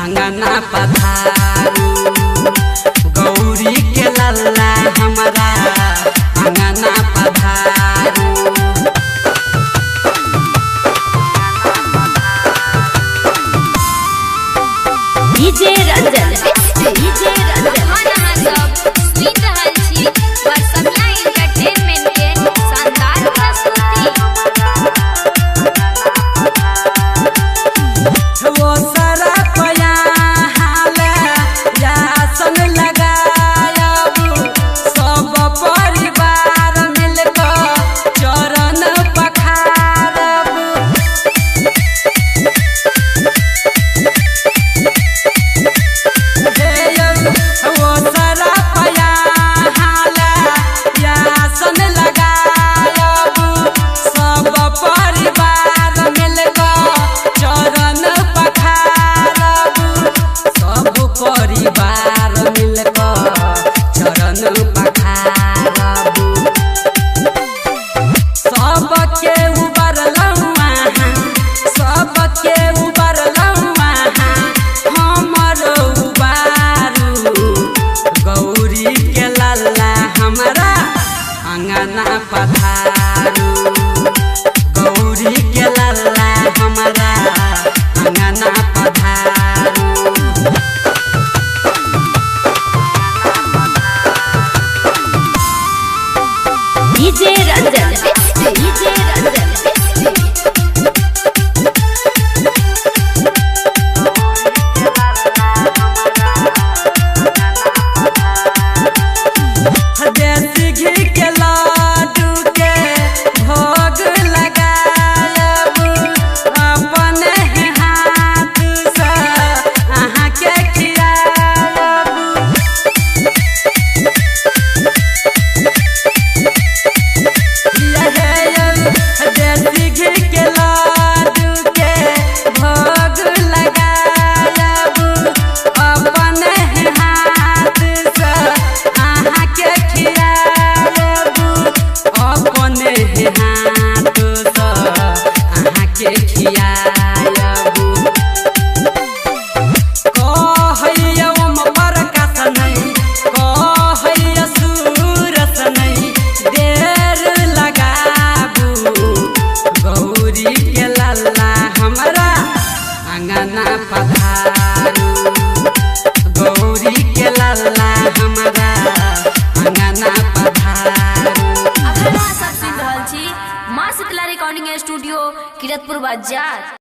अंगना पधारू गौरी के लल्ला हमारा अंगना पधारू। डीजे रंजन डीजे रंजन सुन रहल छी वर्षमिया एंटरटेनमेंट के शानदार प्रस्तुति। वो सारा पया हाले यासन लगायब सब परिवार मिलकर चरण पखारब। वो सारा पया हाले यासन लगायब सब परिवार मिलकर चरण पखारब। सब परिवार मिलकर चरण पखारब। सबके उबरलहुँ सबके उबरलहुँ हमरो उबारू गौरी के लल्ला हमारा अंगना पधारू। गौरी के लल्ला हमारा अंगना पधारू। डीजे रंजन डीजे रंजन देसी घी के लाडू के भोग लगायब अपने हाथ से अहाँ के खियायब। देसी घी के लाडू के भोग लगायब अपने हाथ से अहाँ के खियायब। अपने हाथ से अहाँ के खियायब। कहैया ओम प्रकाश नहीं कहैया सूरत नहीं देर लगाबू गौरी के लल्ला हमारा अंगना पधारू। गौरी के लल्ला हमारा अंगना पधारू। अखरा सब सुन रहल छी मां शीतला रिकॉर्डिंग स्टूडियो किरतपुर बाजार।